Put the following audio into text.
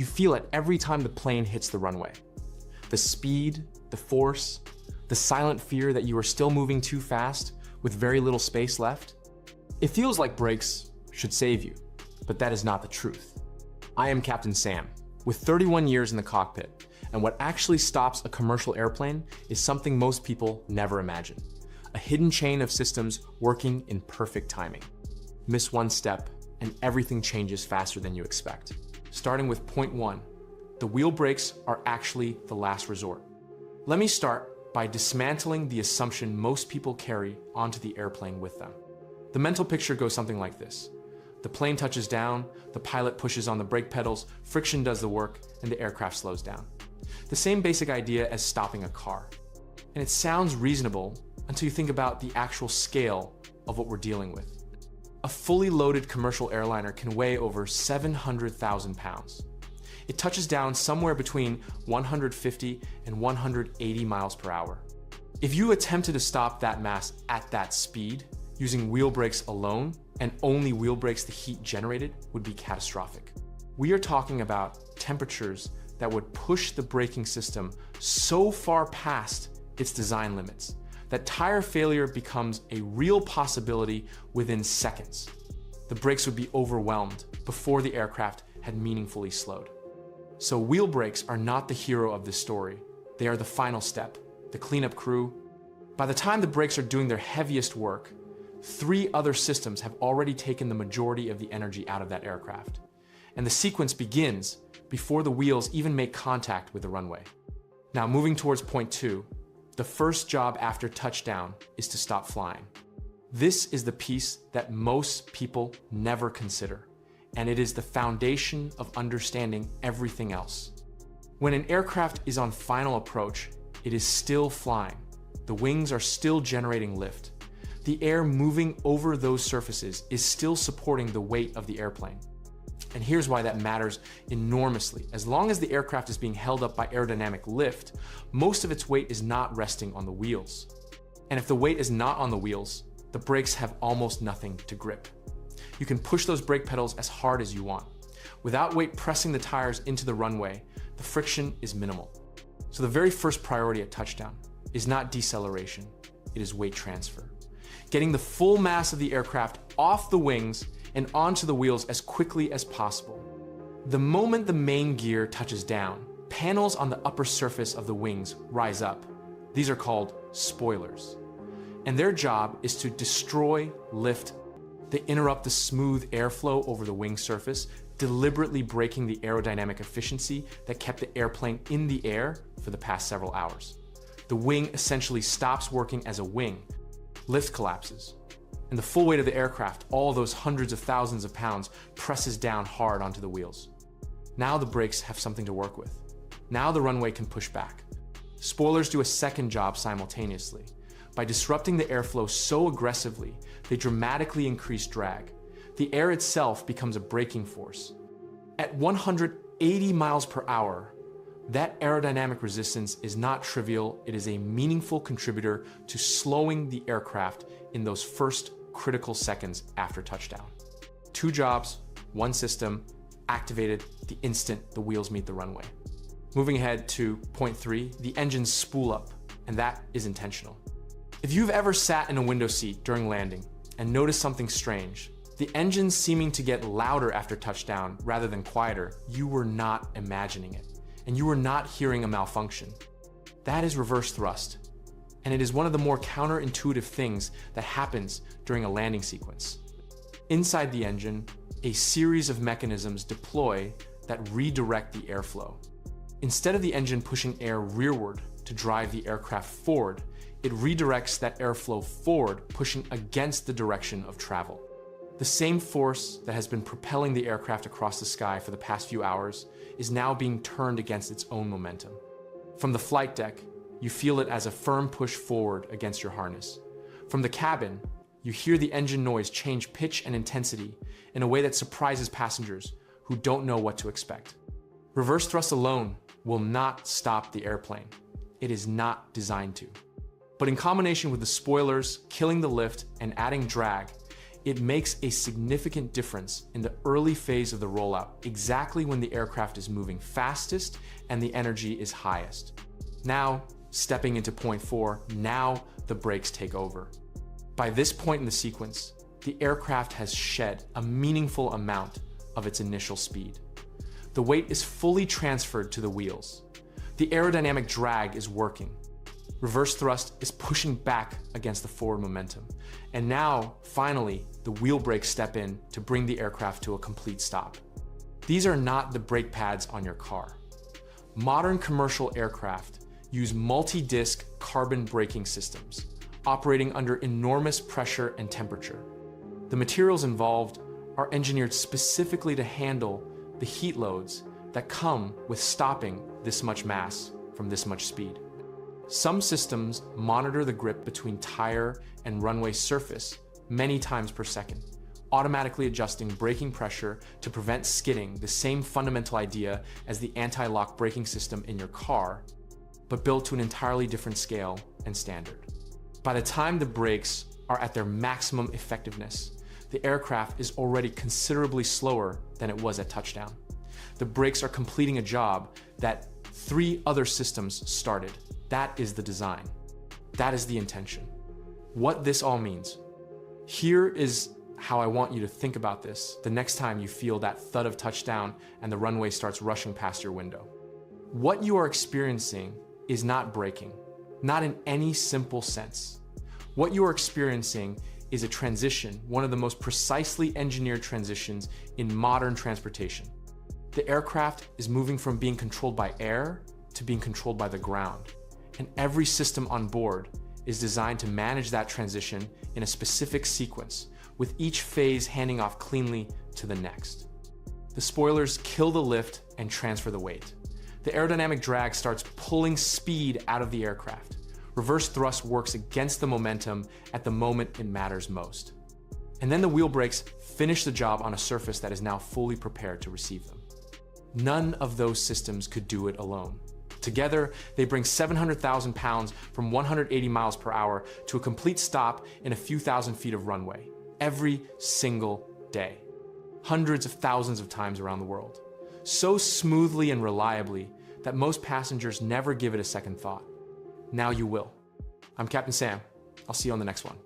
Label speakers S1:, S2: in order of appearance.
S1: You feel it every time the plane hits the runway. The speed, the force, the silent fear that you are still moving too fast with very little space left. It feels like brakes should save you, but that is not the truth. I am Captain Sam, with 31 years in the cockpit, and what actually stops a commercial airplane is something most people never imagine. A hidden chain of systems working in perfect timing. Miss one step, and everything changes faster than you expect. Starting with point 1, the wheel brakes are actually the last resort. Let me start by dismantling the assumption most people carry onto the airplane with them. The mental picture goes something like this. The plane touches down, the pilot pushes on the brake pedals, friction does the work, and the aircraft slows down. The same basic idea as stopping a car. And it sounds reasonable until you think about the actual scale of what we're dealing with. A fully loaded commercial airliner can weigh over 700,000 pounds. It touches down somewhere between 150 and 180 miles per hour. If you attempted to stop that mass at that speed, using wheel brakes alone, and only wheel brakes the heat generated, would be catastrophic. We are talking about temperatures that would push the braking system so far past its design limits that tire failure becomes a real possibility within seconds. The brakes would be overwhelmed before the aircraft had meaningfully slowed. So wheel brakes are not the hero of this story. They are the final step, the cleanup crew. By the time the brakes are doing their heaviest work, 3 other systems have already taken the majority of the energy out of that aircraft. And the sequence begins before the wheels even make contact with the runway. Now moving towards point 2, the first job after touchdown is to stop flying. This is the piece that most people never consider, and it is the foundation of understanding everything else. When an aircraft is on final approach, it is still flying. The wings are still generating lift. The air moving over those surfaces is still supporting the weight of the airplane. And here's why that matters enormously. As long as the aircraft is being held up by aerodynamic lift, most of its weight is not resting on the wheels. And if the weight is not on the wheels, the brakes have almost nothing to grip. You can push those brake pedals as hard as you want. Without weight pressing the tires into the runway, the friction is minimal. So the very first priority at touchdown is not deceleration, it is weight transfer. Getting the full mass of the aircraft off the wings and onto the wheels as quickly as possible. The moment the main gear touches down, panels on the upper surface of the wings rise up. These are called spoilers. And their job is to destroy lift. They interrupt the smooth airflow over the wing surface, deliberately breaking the aerodynamic efficiency that kept the airplane in the air for the past several hours. The wing essentially stops working as a wing. Lift collapses. And the full weight of the aircraft, all those hundreds of thousands of pounds, presses down hard onto the wheels. Now the brakes have something to work with. Now the runway can push back. Spoilers do a second job simultaneously. By disrupting the airflow so aggressively, they dramatically increase drag. The air itself becomes a braking force. At 180 miles per hour, that aerodynamic resistance is not trivial. It is a meaningful contributor to slowing the aircraft in those first critical seconds after touchdown. 2 jobs, 1 system, activated the instant the wheels meet the runway. Moving ahead to point 3, the engines spool up, and that is intentional. If you've ever sat in a window seat during landing and noticed something strange, the engines seeming to get louder after touchdown rather than quieter, you were not imagining it, and you were not hearing a malfunction. That is reverse thrust. And it is one of the more counterintuitive things that happens during a landing sequence. Inside the engine, a series of mechanisms deploy that redirect the airflow. Instead of the engine pushing air rearward to drive the aircraft forward, it redirects that airflow forward, pushing against the direction of travel. The same force that has been propelling the aircraft across the sky for the past few hours is now being turned against its own momentum. From the flight deck, you feel it as a firm push forward against your harness. From the cabin, you hear the engine noise change pitch and intensity in a way that surprises passengers who don't know what to expect. Reverse thrust alone will not stop the airplane. It is not designed to. But in combination with the spoilers, killing the lift, and adding drag, It makes a significant difference in the early phase of the rollout, exactly when the aircraft is moving fastest and the energy is highest. Now, stepping into point 4, now the brakes take over. By this point in the sequence, the aircraft has shed a meaningful amount of its initial speed. The weight is fully transferred to the wheels. The aerodynamic drag is working. Reverse thrust is pushing back against the forward momentum. And now, finally, the wheel brakes step in to bring the aircraft to a complete stop. These are not the brake pads on your car. Modern commercial aircraft use multi-disc carbon braking systems, operating under enormous pressure and temperature. The materials involved are engineered specifically to handle the heat loads that come with stopping this much mass from this much speed. Some systems monitor the grip between tire and runway surface many times per second, automatically adjusting braking pressure to prevent skidding, the same fundamental idea as the anti-lock braking system in your car, but built to an entirely different scale and standard. By the time the brakes are at their maximum effectiveness, the aircraft is already considerably slower than it was at touchdown. The brakes are completing a job that 3 other systems started. That is the design. That is the intention. What this all means. Here is how I want you to think about this the next time you feel that thud of touchdown and the runway starts rushing past your window. What you are experiencing is not braking, not in any simple sense. What you are experiencing is a transition, one of the most precisely engineered transitions in modern transportation. The aircraft is moving from being controlled by air to being controlled by the ground. And every system on board is designed to manage that transition in a specific sequence, with each phase handing off cleanly to the next. The spoilers kill the lift and transfer the weight. The aerodynamic drag starts pulling speed out of the aircraft. Reverse thrust works against the momentum at the moment it matters most. And then the wheel brakes finish the job on a surface that is now fully prepared to receive them. None of those systems could do it alone. Together, they bring 700,000 pounds from 180 miles per hour to a complete stop in a few thousand feet of runway, every single day, hundreds of thousands of times around the world, so smoothly and reliably that most passengers never give it a second thought. Now you will. I'm Captain Sam. I'll see you on the next one.